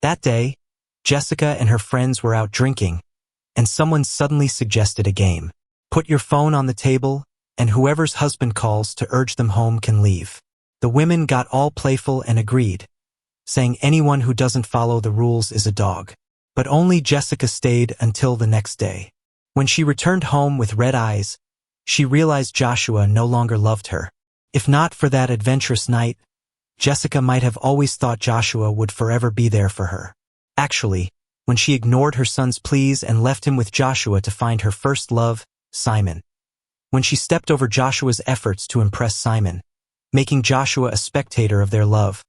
That day, Jessica and her friends were out drinking, and someone suddenly suggested a game. Put your phone on the table, and whoever's husband calls to urge them home can leave. The women got all playful and agreed, saying anyone who doesn't follow the rules is a dog. But only Jessica stayed until the next day. When she returned home with red eyes, she realized Joshua no longer loved her. If not for that adventurous night, Jessica might have always thought Joshua would forever be there for her. Actually, when she ignored her son's pleas and left him with Joshua to find her first love, Simon. When she stepped over Joshua's efforts to impress Simon, making Joshua a spectator of their love.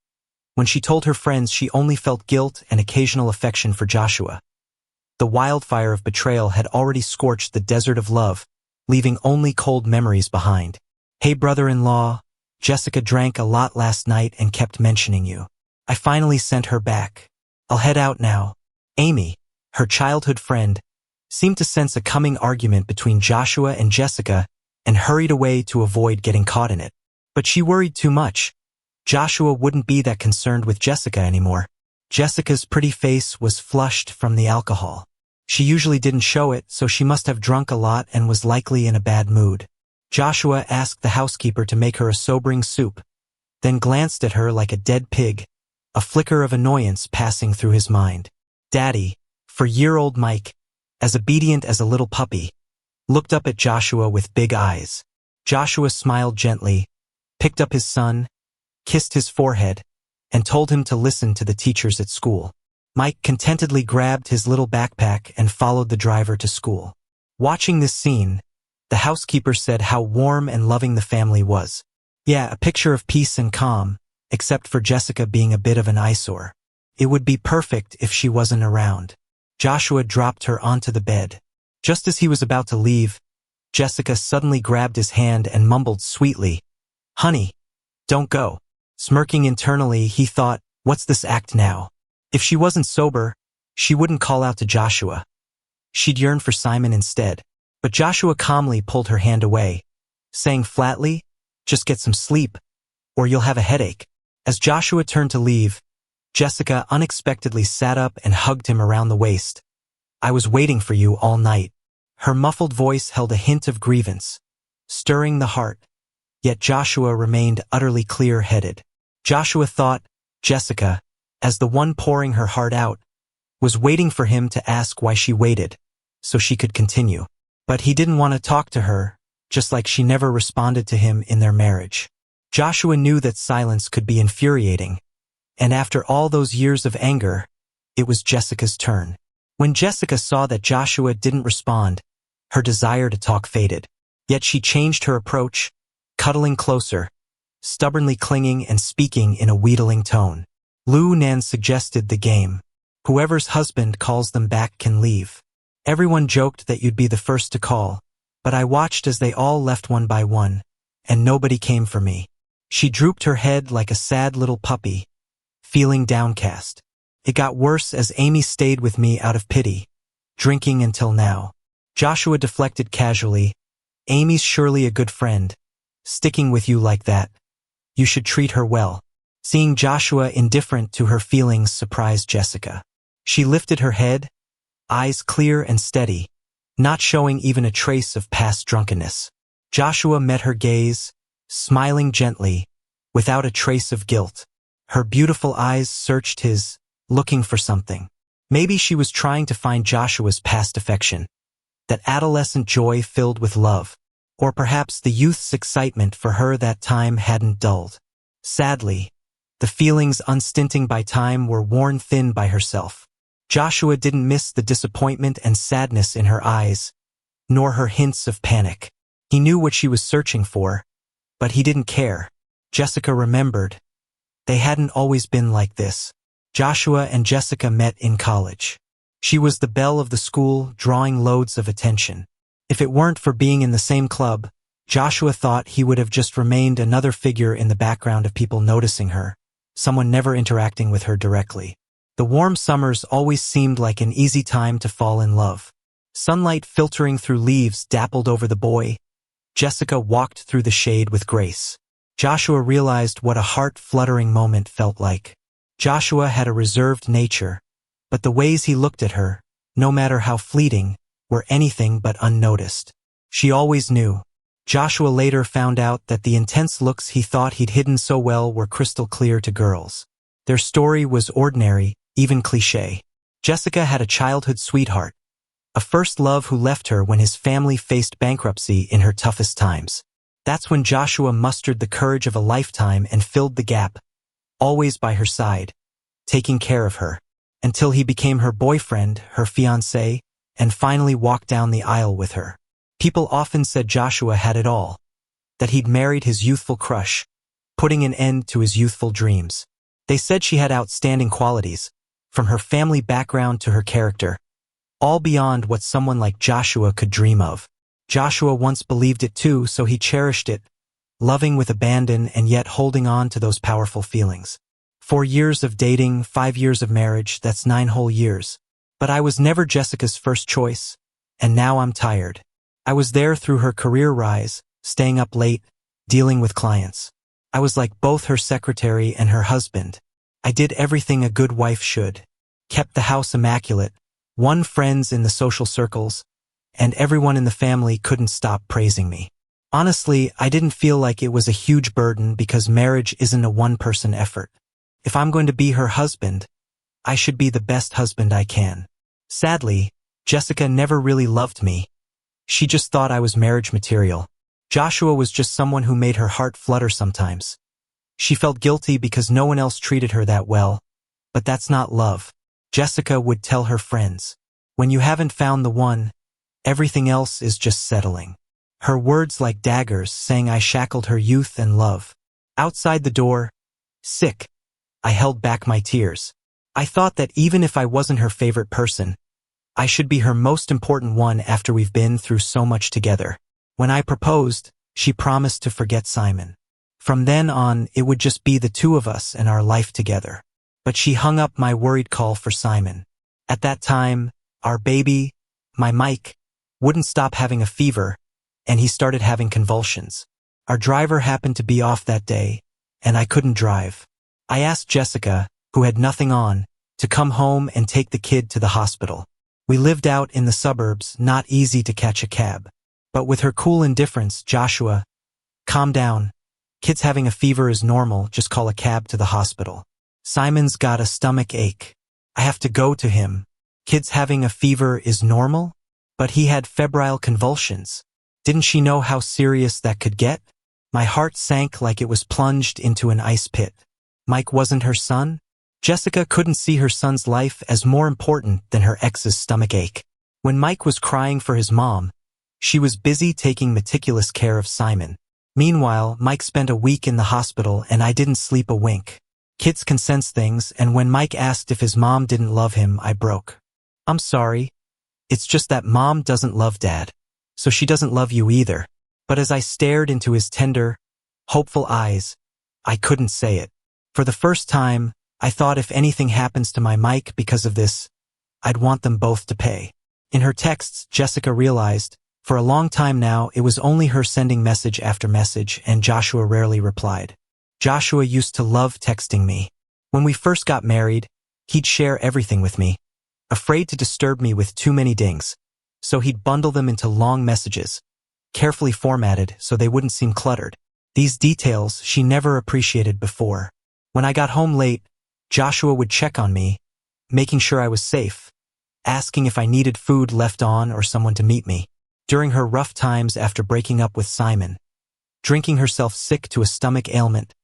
When she told her friends she only felt guilt and occasional affection for Joshua. The wildfire of betrayal had already scorched the desert of love, leaving only cold memories behind. Hey brother-in-law, Jessica drank a lot last night and kept mentioning you. I finally sent her back. I'll head out now. Amy, her childhood friend, seemed to sense a coming argument between Joshua and Jessica and hurried away to avoid getting caught in it. But she worried too much. Joshua wouldn't be that concerned with Jessica anymore. Jessica's pretty face was flushed from the alcohol. She usually didn't show it, so she must have drunk a lot and was likely in a bad mood. Joshua asked the housekeeper to make her a sobering soup, then glanced at her like a dead pig, a flicker of annoyance passing through his mind. Daddy, 4-year-old Mike, as obedient as a little puppy, looked up at Joshua with big eyes. Joshua smiled gently, picked up his son, kissed his forehead, and told him to listen to the teachers at school. Mike contentedly grabbed his little backpack and followed the driver to school. Watching this scene, the housekeeper said how warm and loving the family was. Yeah, a picture of peace and calm, except for Jessica being a bit of an eyesore. It would be perfect if she wasn't around. Joshua dropped her onto the bed. Just as he was about to leave, Jessica suddenly grabbed his hand and mumbled sweetly, "Honey, don't go." Smirking internally, he thought, what's this act now? If she wasn't sober, she wouldn't call out to Joshua. She'd yearn for Simon instead. But Joshua calmly pulled her hand away, saying flatly, "Just get some sleep, or you'll have a headache." As Joshua turned to leave, Jessica unexpectedly sat up and hugged him around the waist. "I was waiting for you all night." Her muffled voice held a hint of grievance, stirring the heart, yet Joshua remained utterly clear-headed. Joshua thought Jessica, as the one pouring her heart out, was waiting for him to ask why she waited, so she could continue. But he didn't want to talk to her, just like she never responded to him in their marriage. Joshua knew that silence could be infuriating, and after all those years of anger, it was Jessica's turn. When Jessica saw that Joshua didn't respond, her desire to talk faded. Yet she changed her approach, cuddling closer, stubbornly clinging and speaking in a wheedling tone. Lu Nan suggested the game. Whoever's husband calls them back can leave. Everyone joked that you'd be the first to call, but I watched as they all left one by one, and nobody came for me. She drooped her head like a sad little puppy, feeling downcast. It got worse as Amy stayed with me out of pity, drinking until now. Joshua deflected casually, "Amy's surely a good friend. Sticking with you like that. You should treat her well." Seeing Joshua indifferent to her feelings surprised Jessica. She lifted her head, eyes clear and steady, not showing even a trace of past drunkenness. Joshua met her gaze, smiling gently, without a trace of guilt. Her beautiful eyes searched his, looking for something. Maybe she was trying to find Joshua's past affection, that adolescent joy filled with love, or perhaps the youth's excitement for her that time hadn't dulled. Sadly, the feelings unstinting by time were worn thin by herself. Joshua didn't miss the disappointment and sadness in her eyes, nor her hints of panic. He knew what she was searching for, but he didn't care. Jessica remembered. They hadn't always been like this. Joshua and Jessica met in college. She was the belle of the school, drawing loads of attention. If it weren't for being in the same club, Joshua thought he would have just remained another figure in the background of people noticing her, someone never interacting with her directly. The warm summers always seemed like an easy time to fall in love. Sunlight filtering through leaves dappled over the boy. Jessica walked through the shade with grace. Joshua realized what a heart-fluttering moment felt like. Joshua had a reserved nature, but the ways he looked at her, no matter how fleeting, were anything but unnoticed. She always knew. Joshua later found out that the intense looks he thought he'd hidden so well were crystal clear to girls. Their story was ordinary, even cliché. Jessica had a childhood sweetheart, a first love who left her when his family faced bankruptcy in her toughest times. That's when Joshua mustered the courage of a lifetime and filled the gap, always by her side, taking care of her, until he became her boyfriend, her fiancé, and finally walked down the aisle with her. People often said Joshua had it all, that he'd married his youthful crush, putting an end to his youthful dreams. They said she had outstanding qualities, from her family background to her character, all beyond what someone like Joshua could dream of. Joshua once believed it too, so he cherished it, loving with abandon and yet holding on to those powerful feelings. 4 years of dating, 5 years of marriage, that's 9 whole years. But I was never Jessica's first choice, and now I'm tired. I was there through her career rise, staying up late, dealing with clients. I was like both her secretary and her husband. I did everything a good wife should. Kept the house immaculate, won friends in the social circles, and everyone in the family couldn't stop praising me. Honestly, I didn't feel like it was a huge burden because marriage isn't a one-person effort. If I'm going to be her husband, I should be the best husband I can. Sadly, Jessica never really loved me. She just thought I was marriage material. Joshua was just someone who made her heart flutter sometimes. She felt guilty because no one else treated her that well, but that's not love. Jessica would tell her friends, when you haven't found the one, everything else is just settling. Her words like daggers saying I shackled her youth and love. Outside the door, sick, I held back my tears. I thought that even if I wasn't her favorite person, I should be her most important one after we've been through so much together. When I proposed, she promised to forget Simon. From then on, it would just be the two of us and our life together. But she hung up my worried call for Simon. At that time, our baby, my Mike, wouldn't stop having a fever, and he started having convulsions. Our driver happened to be off that day, and I couldn't drive. I asked Jessica, who had nothing on, to come home and take the kid to the hospital. We lived out in the suburbs, not easy to catch a cab. But with her cool indifference, Joshua, calm down. Kids having a fever is normal, just call a cab to the hospital. Simon's got a stomach ache. I have to go to him. Kids having a fever is normal? But he had febrile convulsions. Didn't she know how serious that could get? My heart sank like it was plunged into an ice pit. Mike wasn't her son? Jessica couldn't see her son's life as more important than her ex's stomach ache. When Mike was crying for his mom, she was busy taking meticulous care of Simon. Meanwhile, Mike spent a week in the hospital and I didn't sleep a wink. Kids can sense things, and when Mike asked if his mom didn't love him, I broke. I'm sorry. It's just that mom doesn't love dad, so she doesn't love you either. But as I stared into his tender, hopeful eyes, I couldn't say it. For the first time, I thought if anything happens to my Mike because of this, I'd want them both to pay. In her texts, Jessica realized, for a long time now, it was only her sending message after message, and Joshua rarely replied. Joshua used to love texting me. When we first got married, he'd share everything with me, afraid to disturb me with too many dings, so he'd bundle them into long messages, carefully formatted so they wouldn't seem cluttered. These details she never appreciated before. When I got home late, Joshua would check on me, making sure I was safe, asking if I needed food left on or someone to meet me. During her rough times after breaking up with Simon, drinking herself sick to a stomach ailment,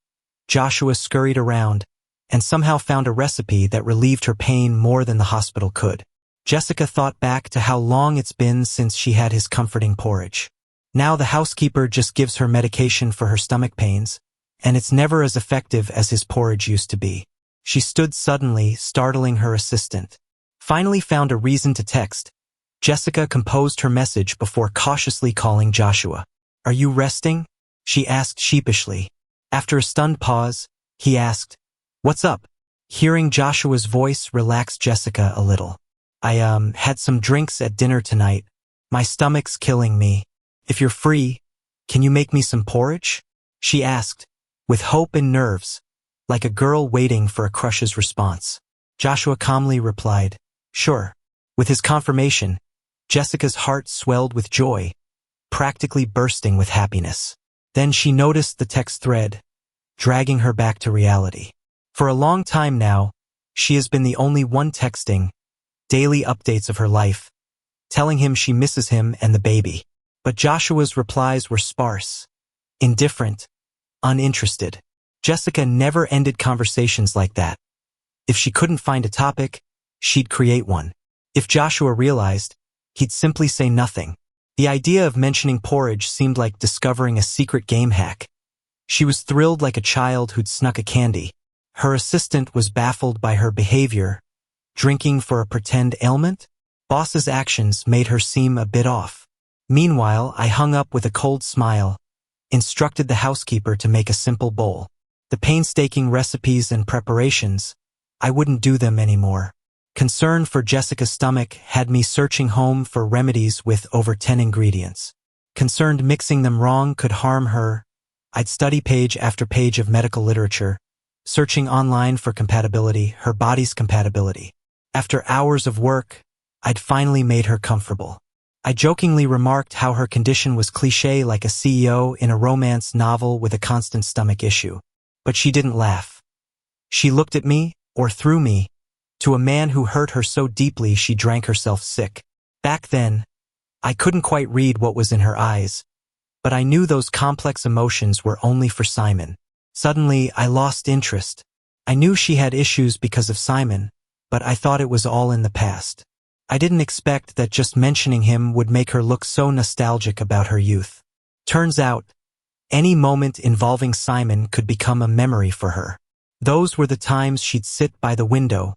Joshua scurried around and somehow found a recipe that relieved her pain more than the hospital could. Jessica thought back to how long it's been since she had his comforting porridge. Now the housekeeper just gives her medication for her stomach pains, and it's never as effective as his porridge used to be. She stood suddenly, startling her assistant. Finally found a reason to text. Jessica composed her message before cautiously calling Joshua. "Are you resting?" she asked sheepishly. After a stunned pause, he asked, "What's up?" Hearing Joshua's voice relaxed Jessica a little. I had some drinks at dinner tonight. My stomach's killing me. If you're free, can you make me some porridge?" she asked, with hope and nerves, like a girl waiting for a crush's response. Joshua calmly replied, "Sure." With his confirmation, Jessica's heart swelled with joy, practically bursting with happiness. Then she noticed the text thread, dragging her back to reality. For a long time now, she has been the only one texting daily updates of her life, telling him she misses him and the baby. But Joshua's replies were sparse, indifferent, uninterested. Jessica never ended conversations like that. If she couldn't find a topic, she'd create one. If Joshua realized, he'd simply say nothing. The idea of mentioning porridge seemed like discovering a secret game hack. She was thrilled like a child who'd snuck a candy. Her assistant was baffled by her behavior. Drinking for a pretend ailment? Boss's actions made her seem a bit off. Meanwhile, I hung up with a cold smile, instructed the housekeeper to make a simple bowl. The painstaking recipes and preparations, I wouldn't do them anymore. Concern for Jessica's stomach had me searching home for remedies with over 10 ingredients. Concerned mixing them wrong could harm her, I'd study page after page of medical literature, searching online for compatibility, her body's compatibility. After hours of work, I'd finally made her comfortable. I jokingly remarked how her condition was cliché like a CEO in a romance novel with a constant stomach issue. But she didn't laugh. She looked at me, or through me, to a man who hurt her so deeply she drank herself sick. Back then, I couldn't quite read what was in her eyes, but I knew those complex emotions were only for Simon. Suddenly, I lost interest. I knew she had issues because of Simon, but I thought it was all in the past. I didn't expect that just mentioning him would make her look so nostalgic about her youth. Turns out, any moment involving Simon could become a memory for her. Those were the times she'd sit by the window,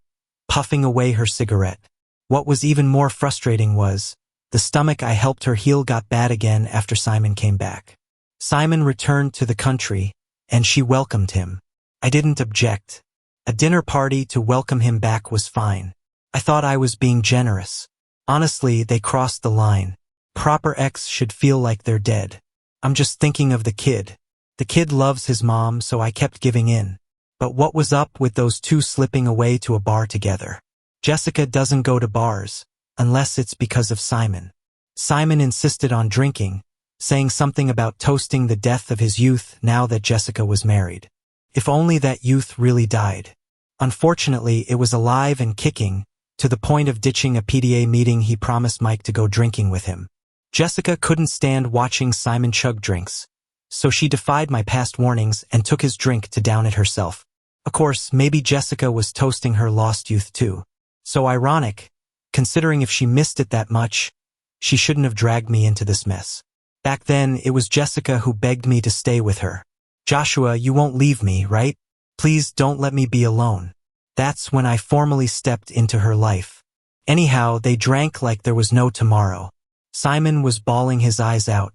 puffing away her cigarette. What was even more frustrating was, the stomach I helped her heal got bad again after Simon came back. Simon returned to the country, and she welcomed him. I didn't object. A dinner party to welcome him back was fine. I thought I was being generous. Honestly, they crossed the line. Proper ex should feel like they're dead. I'm just thinking of the kid. The kid loves his mom, so I kept giving in. But what was up with those two slipping away to a bar together? Jessica doesn't go to bars, unless it's because of Simon. Simon insisted on drinking, saying something about toasting the death of his youth now that Jessica was married. If only that youth really died. Unfortunately, it was alive and kicking, to the point of ditching a PTA meeting he promised Mike to go drinking with him. Jessica couldn't stand watching Simon chug drinks, so she defied my past warnings and took his drink to down it herself. Of course, maybe Jessica was toasting her lost youth too. So ironic, considering if she missed it that much, she shouldn't have dragged me into this mess. Back then, it was Jessica who begged me to stay with her. "Joshua, you won't leave me, right? Please don't let me be alone." That's when I formally stepped into her life. Anyhow, they drank like there was no tomorrow. Simon was bawling his eyes out,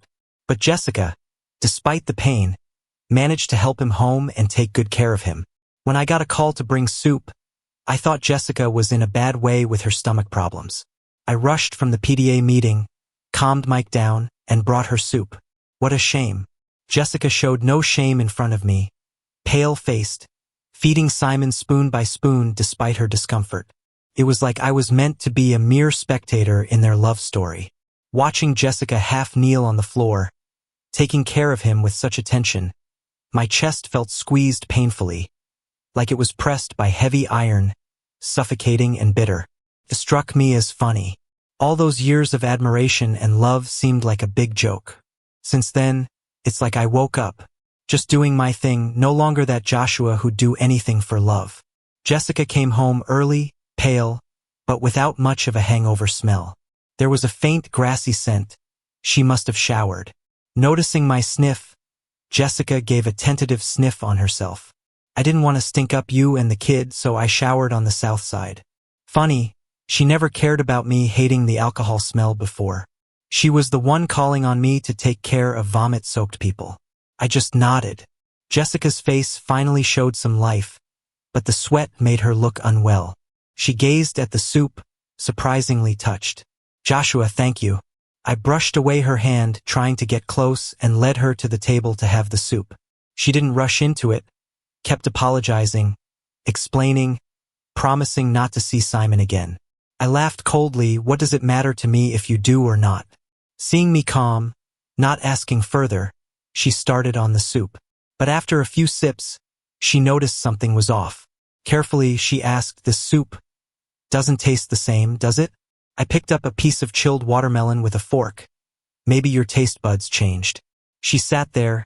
but Jessica, despite the pain, managed to help him home and take good care of him. When I got a call to bring soup, I thought Jessica was in a bad way with her stomach problems. I rushed from the PTA meeting, calmed Mike down, and brought her soup. What a shame. Jessica showed no shame in front of me, pale-faced, feeding Simon spoon by spoon despite her discomfort. It was like I was meant to be a mere spectator in their love story. Watching Jessica half kneel on the floor, taking care of him with such attention, my chest felt squeezed painfully, like it was pressed by heavy iron, suffocating and bitter. It struck me as funny. All those years of admiration and love seemed like a big joke. Since then, it's like I woke up, just doing my thing, no longer that Joshua who'd do anything for love. Jessica came home early, pale, but without much of a hangover smell. There was a faint grassy scent. She must have showered. Noticing my sniff, Jessica gave a tentative sniff on herself. I didn't want to stink up you and the kid, so I showered on the south side. Funny, she never cared about me hating the alcohol smell before. She was the one calling on me to take care of vomit-soaked people. I just nodded. Jessica's face finally showed some life, but the sweat made her look unwell. She gazed at the soup, surprisingly touched. "Joshua, thank you." I brushed away her hand, trying to get close, and led her to the table to have the soup. She didn't rush into it, kept apologizing, explaining, promising not to see Simon again. I laughed coldly. What does it matter to me if you do or not? Seeing me calm, not asking further, she started on the soup. But after a few sips, she noticed something was off. Carefully, she asked, "This soup doesn't taste the same, does it?" I picked up a piece of chilled watermelon with a fork. "Maybe your taste buds changed." She sat there,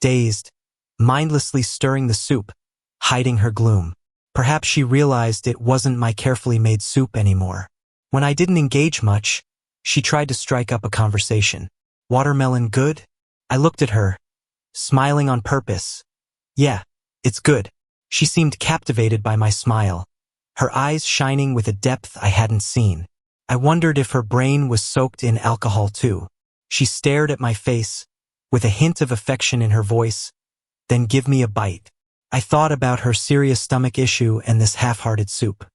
dazed, mindlessly stirring the soup, hiding her gloom. Perhaps she realized it wasn't my carefully made soup anymore. When I didn't engage much, she tried to strike up a conversation. "Watermelon good?" I looked at her, smiling on purpose. "Yeah, it's good." She seemed captivated by my smile, her eyes shining with a depth I hadn't seen. I wondered if her brain was soaked in alcohol too. She stared at my face, with a hint of affection in her voice, then give me a bite. I thought about her serious stomach issue and this half-hearted soup.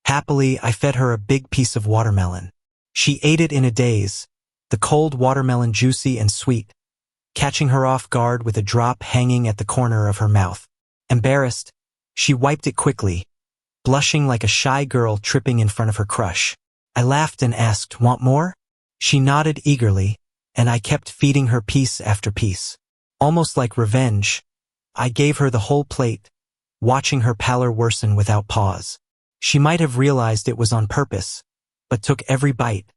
Happily, I fed her a big piece of watermelon. She ate it in a daze, the cold watermelon juicy and sweet, catching her off guard with a drop hanging at the corner of her mouth. Embarrassed, she wiped it quickly, blushing like a shy girl tripping in front of her crush. I laughed and asked, "Want more?" She nodded eagerly, and I kept feeding her piece after piece. Almost like revenge, I gave her the whole plate, watching her pallor worsen without pause. She might have realized it was on purpose, but took every bite,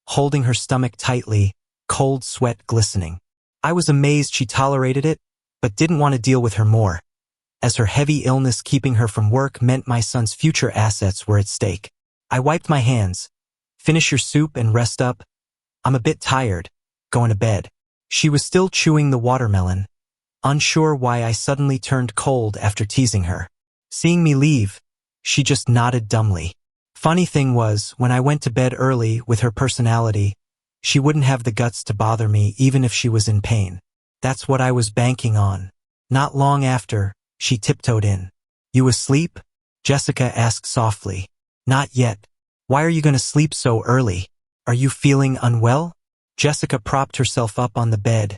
holding her stomach tightly, cold sweat glistening. I was amazed she tolerated it, but didn't want to deal with her more, as her heavy illness keeping her from work meant my son's future assets were at stake. I wiped my hands. "Finish your soup and rest up. I'm a bit tired. Going to bed." She was still chewing the watermelon, unsure why I suddenly turned cold after teasing her. Seeing me leave, she just nodded dumbly. Funny thing was, when I went to bed early with her personality, she wouldn't have the guts to bother me even if she was in pain. That's what I was banking on. Not long after, she tiptoed in. "You asleep?" Jessica asked softly. "Not yet. Why are you going to sleep so early? Are you feeling unwell?" Jessica propped herself up on the bed,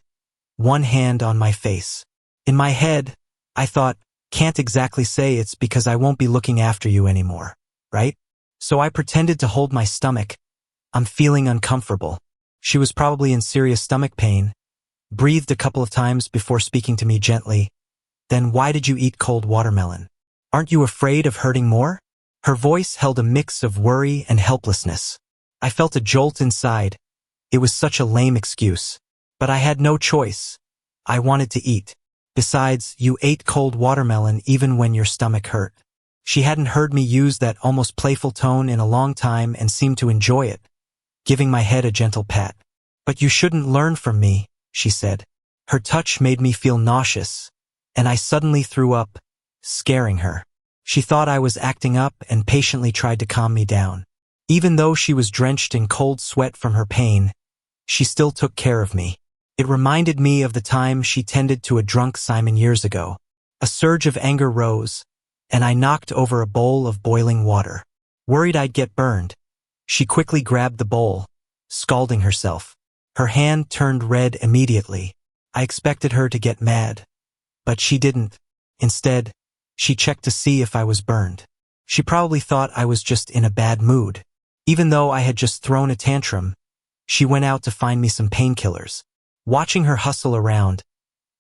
one hand on my face. In my head, I thought, can't exactly say it's because I won't be looking after you anymore, right? So I pretended to hold my stomach. "I'm feeling uncomfortable." She was probably in serious stomach pain, breathed a couple of times before speaking to me gently. "Then why did you eat cold watermelon? Aren't you afraid of hurting more?" Her voice held a mix of worry and helplessness. I felt a jolt inside. It was such a lame excuse. But I had no choice. I wanted to eat. Besides, you ate cold watermelon even when your stomach hurt. She hadn't heard me use that almost playful tone in a long time and seemed to enjoy it, giving my head a gentle pat. "But you shouldn't learn from me," she said. Her touch made me feel nauseous, and I suddenly threw up, scaring her. She thought I was acting up and patiently tried to calm me down. Even though she was drenched in cold sweat from her pain, she still took care of me. It reminded me of the time she tended to a drunk Simon years ago. A surge of anger rose, and I knocked over a bowl of boiling water. Worried I'd get burned, she quickly grabbed the bowl, scalding herself. Her hand turned red immediately. I expected her to get mad, but she didn't. Instead, she checked to see if I was burned. She probably thought I was just in a bad mood. Even though I had just thrown a tantrum, she went out to find me some painkillers. Watching her hustle around,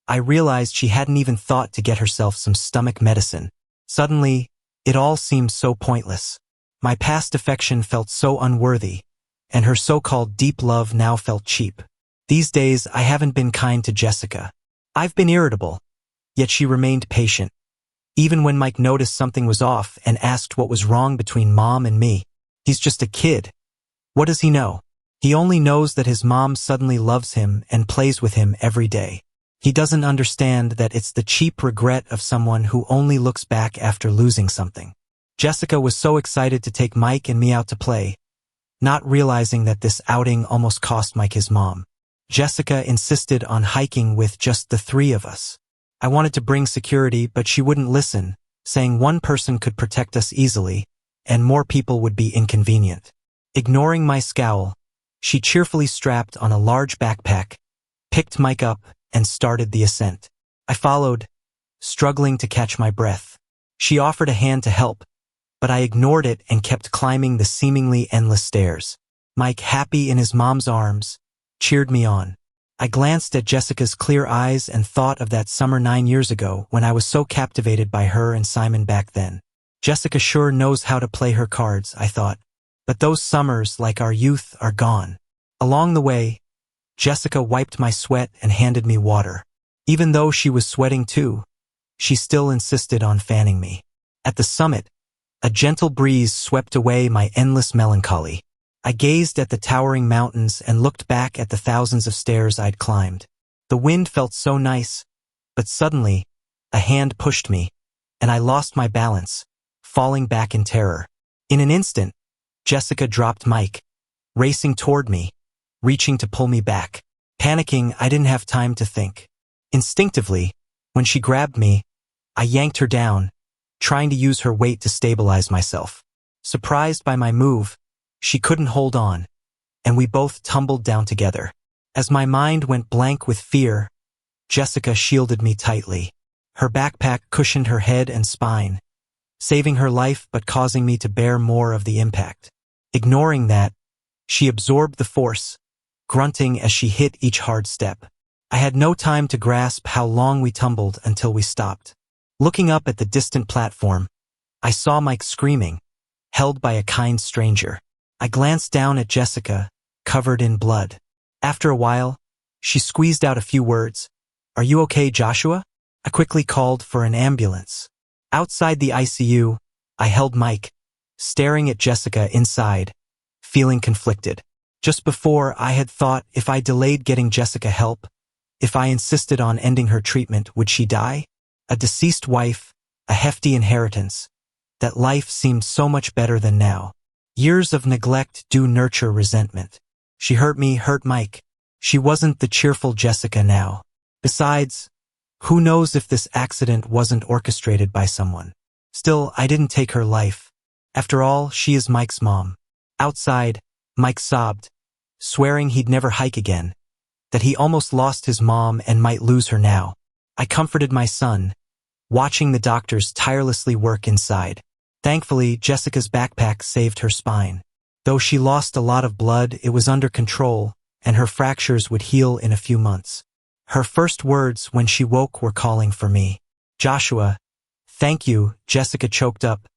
I realized she hadn't even thought to get herself some stomach medicine. Suddenly, it all seemed so pointless. My past affection felt so unworthy, and her so-called deep love now felt cheap. These days, I haven't been kind to Jessica. I've been irritable, yet she remained patient. Even when Mike noticed something was off and asked what was wrong between Mom and me. He's just a kid. What does he know? He only knows that his mom suddenly loves him and plays with him every day. He doesn't understand that it's the cheap regret of someone who only looks back after losing something. Jessica was so excited to take Mike and me out to play, not realizing that this outing almost cost Mike his mom. Jessica insisted on hiking with just the three of us. I wanted to bring security, but she wouldn't listen, saying one person could protect us easily, and more people would be inconvenient. Ignoring my scowl, she cheerfully strapped on a large backpack, picked Mike up, and started the ascent. I followed, struggling to catch my breath. She offered a hand to help, but I ignored it and kept climbing the seemingly endless stairs. Mike, happy in his mom's arms, cheered me on. I glanced at Jessica's clear eyes and thought of that summer 9 years ago when I was so captivated by her and Simon back then. Jessica sure knows how to play her cards, I thought. But those summers, like our youth, are gone. Along the way, Jessica wiped my sweat and handed me water. Even though she was sweating too, she still insisted on fanning me. At the summit, a gentle breeze swept away my endless melancholy. I gazed at the towering mountains and looked back at the thousands of stairs I'd climbed. The wind felt so nice, but suddenly, a hand pushed me, and I lost my balance, falling back in terror. In an instant, Jessica dropped Mike, racing toward me, reaching to pull me back. Panicking, I didn't have time to think. Instinctively, when she grabbed me, I yanked her down, trying to use her weight to stabilize myself. Surprised by my move, she couldn't hold on, and we both tumbled down together. As my mind went blank with fear, Jessica shielded me tightly. Her backpack cushioned her head and spine, saving her life but causing me to bear more of the impact. Ignoring that, she absorbed the force, grunting as she hit each hard step. I had no time to grasp how long we tumbled until we stopped. Looking up at the distant platform, I saw Mike screaming, held by a kind stranger. I glanced down at Jessica, covered in blood. After a while, she squeezed out a few words. "Are you okay, Joshua?" I quickly called for an ambulance. Outside the ICU, I held Mike, staring at Jessica inside, feeling conflicted. Just before, I had thought if I delayed getting Jessica help, if I insisted on ending her treatment, would she die? A deceased wife, a hefty inheritance. That life seemed so much better than now. Years of neglect do nurture resentment. She hurt me, hurt Mike. She wasn't the cheerful Jessica now. Besides, who knows if this accident wasn't orchestrated by someone. Still, I didn't take her life. After all, she is Mike's mom. Outside, Mike sobbed, swearing he'd never hike again, that he almost lost his mom and might lose her now. I comforted my son, watching the doctors tirelessly work inside. Thankfully, Jessica's backpack saved her spine. Though she lost a lot of blood, it was under control, and her fractures would heal in a few months. Her first words when she woke were calling for me. "Joshua, thank you," Jessica choked up,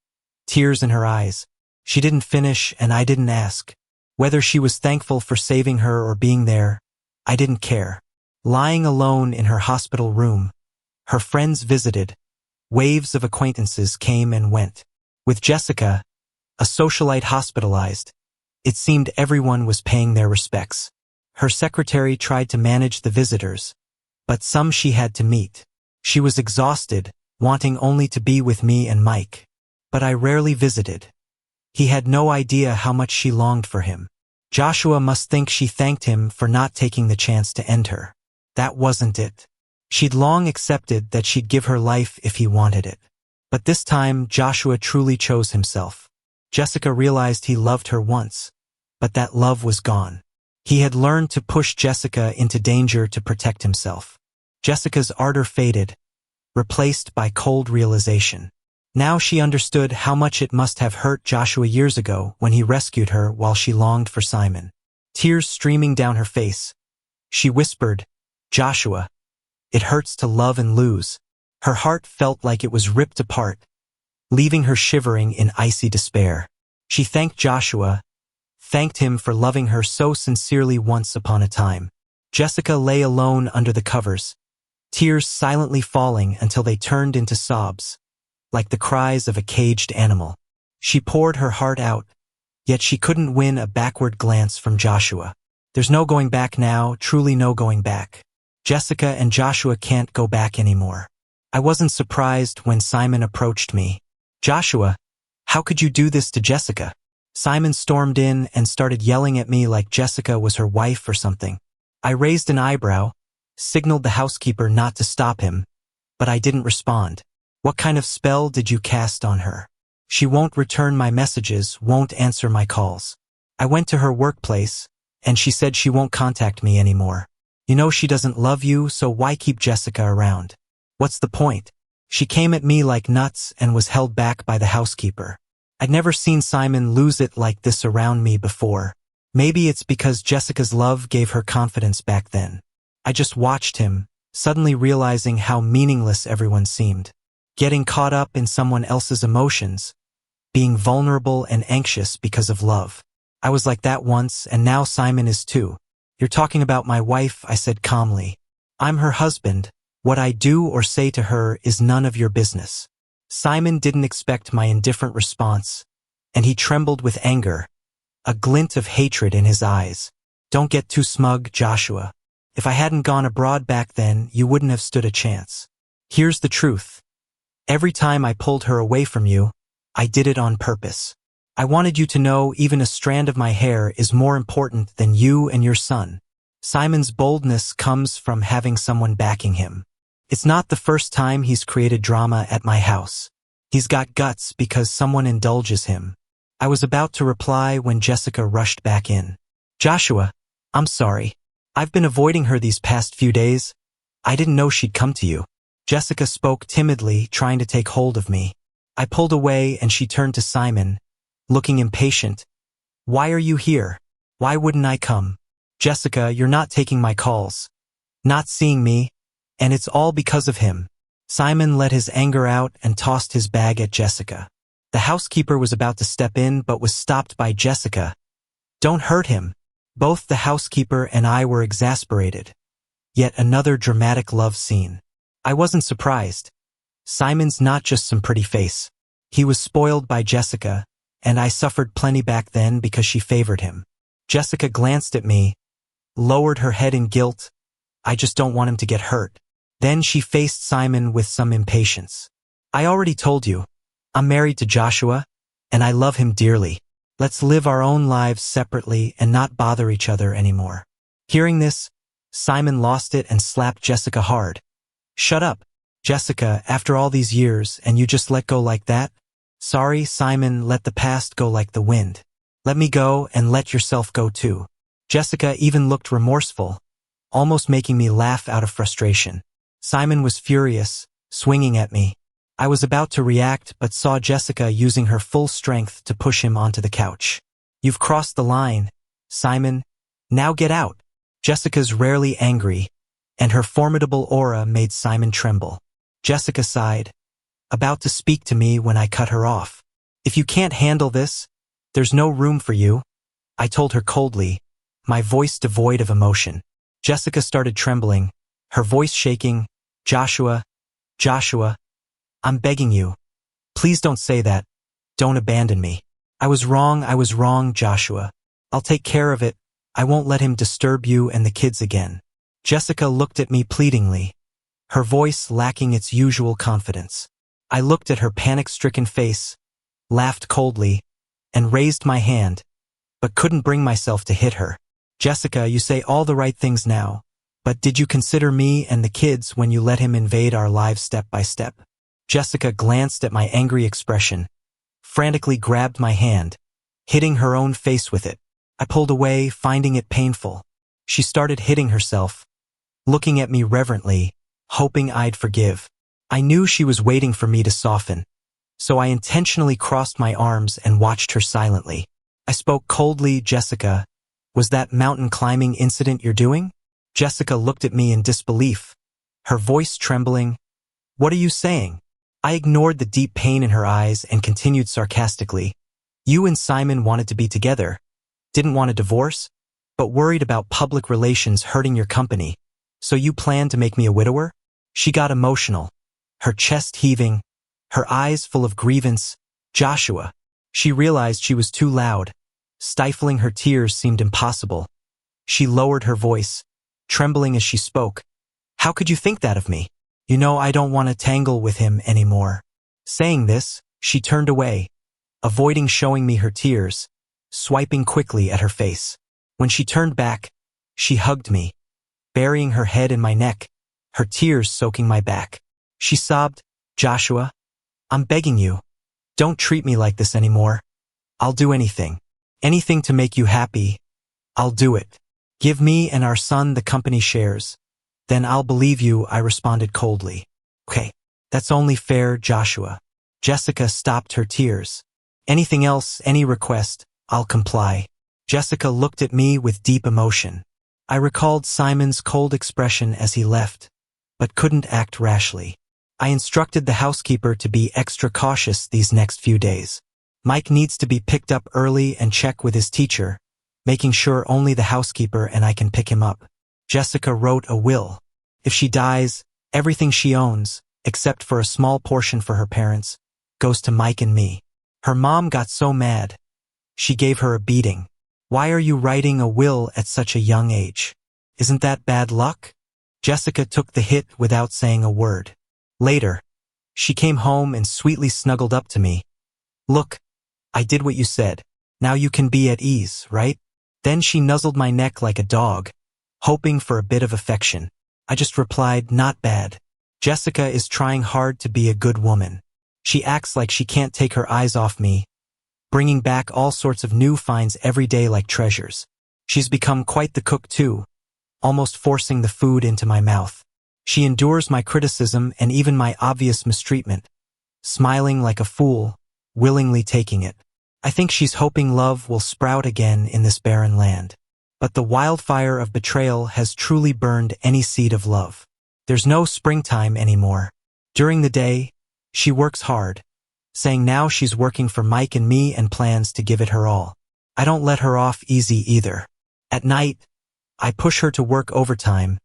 tears in her eyes. She didn't finish, and I didn't ask. Whether she was thankful for saving her or being there, I didn't care. Lying alone in her hospital room, her friends visited. Waves of acquaintances came and went. With Jessica, a socialite hospitalized, it seemed everyone was paying their respects. Her secretary tried to manage the visitors, but some she had to meet. She was exhausted, wanting only to be with me and Mike. But I rarely visited. He had no idea how much she longed for him. Joshua must think she thanked him for not taking the chance to end her. That wasn't it. She'd long accepted that she'd give her life if he wanted it. But this time, Joshua truly chose himself. Jessica realized he loved her once, but that love was gone. He had learned to push Jessica into danger to protect himself. Jessica's ardor faded, replaced by cold realization. Now she understood how much it must have hurt Joshua years ago when he rescued her while she longed for Simon. Tears streaming down her face, she whispered, "Joshua, it hurts to love and lose." Her heart felt like it was ripped apart, leaving her shivering in icy despair. She thanked Joshua, thanked him for loving her so sincerely once upon a time. Jessica lay alone under the covers, tears silently falling until they turned into sobs, like the cries of a caged animal. She poured her heart out, yet she couldn't win a backward glance from Joshua. There's no going back now, truly no going back. Jessica and Joshua can't go back anymore. I wasn't surprised when Simon approached me. "Joshua, how could you do this to Jessica?" Simon stormed in and started yelling at me like Jessica was her wife or something. I raised an eyebrow, signaled the housekeeper not to stop him, but I didn't respond. "What kind of spell did you cast on her? She won't return my messages, won't answer my calls. I went to her workplace, and she said she won't contact me anymore. You know she doesn't love you, so why keep Jessica around? What's the point?" She came at me like nuts and was held back by the housekeeper. I'd never seen Simon lose it like this around me before. Maybe it's because Jessica's love gave her confidence back then. I just watched him, suddenly realizing how meaningless everyone seemed. Getting caught up in someone else's emotions, being vulnerable and anxious because of love. I was like that once, and now Simon is too. You're talking about my wife, I said calmly. I'm her husband. What I do or say to her is none of your business. Simon didn't expect my indifferent response, and he trembled with anger, a glint of hatred in his eyes. Don't get too smug, Joshua. If I hadn't gone abroad back then, you wouldn't have stood a chance. Here's the truth. Every time I pulled her away from you, I did it on purpose. I wanted you to know even a strand of my hair is more important than you and your son. Simon's boldness comes from having someone backing him. It's not the first time he's created drama at my house. He's got guts because someone indulges him. I was about to reply when Jessica rushed back in. Joshua, I'm sorry. I've been avoiding her these past few days. I didn't know she'd come to you. Jessica spoke timidly, trying to take hold of me. I pulled away and she turned to Simon, looking impatient. Why are you here? Why wouldn't I come? Jessica, you're not taking my calls, not seeing me, and it's all because of him. Simon let his anger out and tossed his bag at Jessica. The housekeeper was about to step in but was stopped by Jessica. Don't hurt him. Both the housekeeper and I were exasperated. Yet another dramatic love scene. I wasn't surprised. Simon's not just some pretty face. He was spoiled by Jessica, and I suffered plenty back then because she favored him. Jessica glanced at me, lowered her head in guilt. I just don't want him to get hurt. Then she faced Simon with some impatience. I already told you, I'm married to Joshua, and I love him dearly. Let's live our own lives separately and not bother each other anymore. Hearing this, Simon lost it and slapped Jessica hard. Shut up, Jessica, after all these years, and you just let go like that? Sorry, Simon, let the past go like the wind. Let me go and let yourself go too. Jessica even looked remorseful, almost making me laugh out of frustration. Simon was furious, swinging at me. I was about to react but saw Jessica using her full strength to push him onto the couch. You've crossed the line, Simon. Now get out. Jessica's rarely angry, and her formidable aura made Simon tremble. Jessica sighed, about to speak to me when I cut her off. If you can't handle this, there's no room for you, I told her coldly, my voice devoid of emotion. Jessica started trembling, her voice shaking. Joshua, I'm begging you. Please don't say that. Don't abandon me. I was wrong, Joshua. I'll take care of it. I won't let him disturb you and the kids again. Jessica looked at me pleadingly, her voice lacking its usual confidence. I looked at her panic-stricken face, laughed coldly, and raised my hand, but couldn't bring myself to hit her. Jessica, you say all the right things now, but did you consider me and the kids when you let him invade our lives step by step? Jessica glanced at my angry expression, frantically grabbed my hand, hitting her own face with it. I pulled away, finding it painful. She started hitting herself, looking at me reverently, hoping I'd forgive. I knew she was waiting for me to soften, so I intentionally crossed my arms and watched her silently. I spoke coldly, Jessica, was that mountain climbing incident you're doing? Jessica looked at me in disbelief, her voice trembling. What are you saying? I ignored the deep pain in her eyes and continued sarcastically. You and Simon wanted to be together, didn't want a divorce, but worried about public relations hurting your company, so you planned to make me a widower? She got emotional, her chest heaving, her eyes full of grievance. Joshua. She realized she was too loud. Stifling her tears seemed impossible. She lowered her voice, trembling as she spoke. How could you think that of me? You know I don't want to tangle with him anymore. Saying this, she turned away, avoiding showing me her tears, swiping quickly at her face. When she turned back, she hugged me, burying her head in my neck, her tears soaking my back. She sobbed, Joshua, I'm begging you. Don't treat me like this anymore. I'll do anything. Anything to make you happy. I'll do it. Give me and our son the company shares. Then I'll believe you, I responded coldly. Okay, That's only fair, Joshua. Jessica stopped her tears. Anything else, any request, I'll comply. Jessica looked at me with deep emotion. I recalled Simon's cold expression as he left, but couldn't act rashly. I instructed the housekeeper to be extra cautious these next few days. Mike needs to be picked up early and check with his teacher, making sure only the housekeeper and I can pick him up. Jessica wrote a will. If she dies, everything she owns, except for a small portion for her parents, goes to Mike and me. Her mom got so mad. She gave her a beating. Why are you writing a will at such a young age? Isn't that bad luck? Jessica took the hit without saying a word. Later, she came home and sweetly snuggled up to me. Look, I did what you said. Now you can be at ease, right? Then she nuzzled my neck like a dog, hoping for a bit of affection. I just replied, not bad. Jessica is trying hard to be a good woman. She acts like she can't take her eyes off me, bringing back all sorts of new finds every day like treasures. She's become quite the cook too, almost forcing the food into my mouth. She endures my criticism and even my obvious mistreatment, smiling like a fool, willingly taking it. I think she's hoping love will sprout again in this barren land. But the wildfire of betrayal has truly burned any seed of love. There's no springtime anymore. During the day, she works hard, saying now she's working for Mike and me and plans to give it her all. I don't let her off easy either. At night, I push her to work overtime,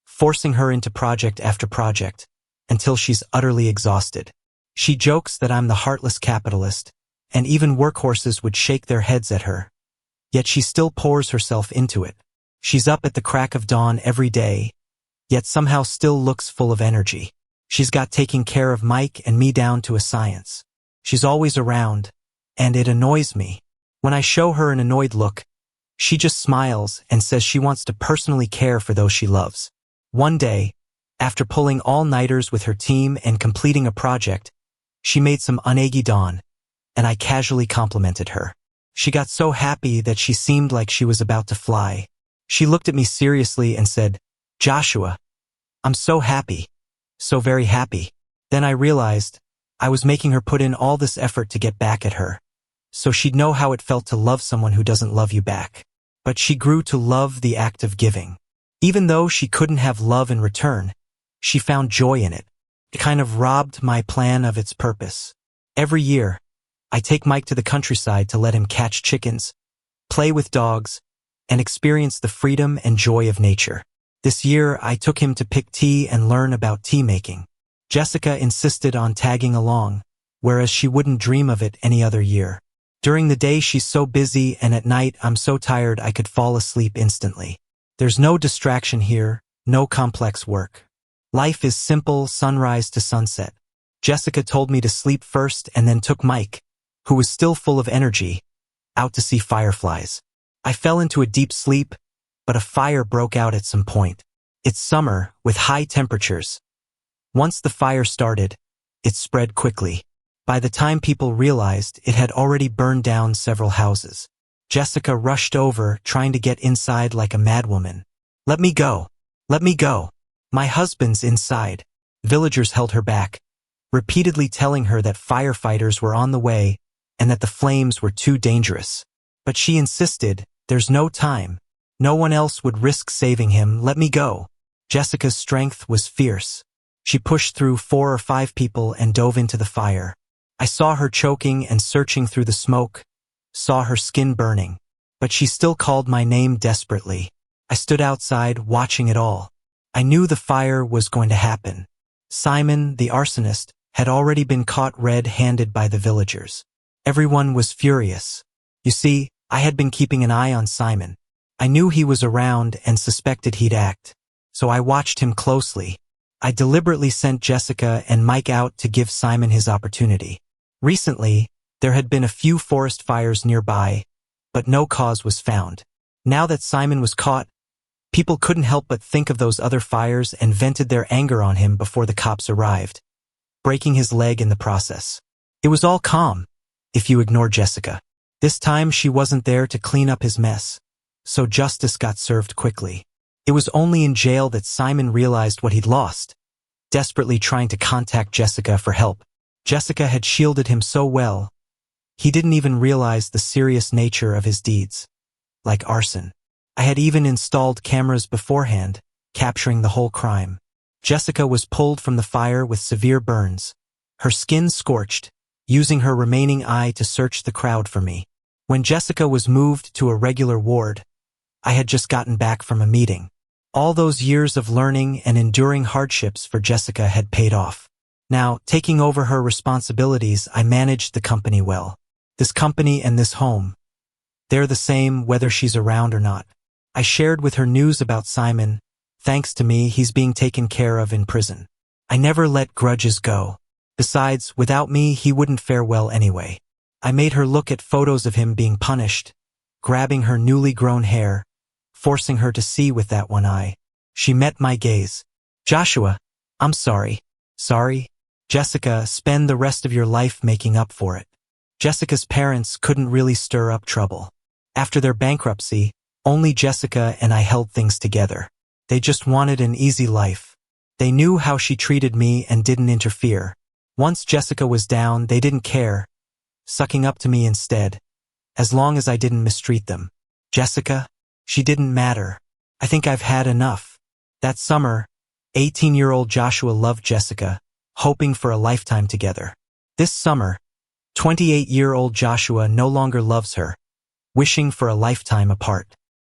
forcing her into project after project, until she's utterly exhausted. She jokes that I'm the heartless capitalist, and even workhorses would shake their heads at her. Yet she still pours herself into it. She's up at the crack of dawn every day, yet somehow still looks full of energy. She's got taking care of Mike and me down to a science. She's always around, and it annoys me. When I show her an annoyed look, she just smiles and says she wants to personally care for those she loves. One day, after pulling all-nighters with her team and completing a project, she made some unagi don, and I casually complimented her. She got so happy that she seemed like she was about to fly. She looked at me seriously and said, Joshua, I'm so happy, so very happy. Then I realized I was making her put in all this effort to get back at her, so she'd know how it felt to love someone who doesn't love you back. But she grew to love the act of giving. Even though she couldn't have love in return, she found joy in it. It kind of robbed my plan of its purpose. Every year, I take Mike to the countryside to let him catch chickens, play with dogs, and experience the freedom and joy of nature. This year, I took him to pick tea and learn about tea making. Jessica insisted on tagging along, whereas she wouldn't dream of it any other year. During the day, she's so busy, and at night, I'm so tired I could fall asleep instantly. There's no distraction here, no complex work. Life is simple, sunrise to sunset. Jessica told me to sleep first and then took Mike, who was still full of energy, out to see fireflies. I fell into a deep sleep, but a fire broke out at some point. It's summer, with high temperatures. Once the fire started, it spread quickly. By the time people realized, it had already burned down several houses. Jessica rushed over, trying to get inside like a madwoman. Let me go. Let me go. My husband's inside. Villagers held her back, repeatedly telling her that firefighters were on the way and that the flames were too dangerous. But she insisted, there's no time. No one else would risk saving him. Let me go. Jessica's strength was fierce. She pushed through 4 or 5 people and dove into the fire. I saw her choking and searching through the smoke, saw her skin burning, but she still called my name desperately. I stood outside watching it all. I knew the fire was going to happen. Simon, the arsonist, had already been caught red-handed by the villagers. Everyone was furious. You see, I had been keeping an eye on Simon. I knew he was around and suspected he'd act, so I watched him closely. I deliberately sent Jessica and Mike out to give Simon his opportunity. Recently, there had been a few forest fires nearby, but no cause was found. Now that Simon was caught, people couldn't help but think of those other fires and vented their anger on him before the cops arrived, breaking his leg in the process. It was all calm, if you ignore Jessica. This time she wasn't there to clean up his mess, so justice got served quickly. It was only in jail that Simon realized what he'd lost. desperately trying to contact Jessica for help. Jessica had shielded him so well, he didn't even realize the serious nature of his deeds. Like arson. I had even installed cameras beforehand, capturing the whole crime. Jessica was pulled from the fire with severe burns, her skin scorched, using her remaining eye to search the crowd for me. When Jessica was moved to a regular ward, I had just gotten back from a meeting. All those years of learning and enduring hardships for Jessica had paid off. Now, taking over her responsibilities, I managed the company well. This company and this home, they're the same whether she's around or not. I shared with her news about Simon. Thanks to me, he's being taken care of in prison. I never let grudges go. Besides, without me, he wouldn't fare well anyway. I made her look at photos of him being punished, grabbing her newly grown hair, forcing her to see with that one eye. She met my gaze. Joshua, I'm sorry. Sorry? Jessica, spend the rest of your life making up for it. Jessica's parents couldn't really stir up trouble. After their bankruptcy, only Jessica and I held things together. They just wanted an easy life. They knew how she treated me and didn't interfere. Once Jessica was down, they didn't care, sucking up to me instead, as long as I didn't mistreat them. Jessica? She didn't matter. I think I've had enough. That summer, 18-year-old Joshua loved Jessica, hoping for a lifetime together. This summer, 28-year-old Joshua no longer loves her, wishing for a lifetime apart.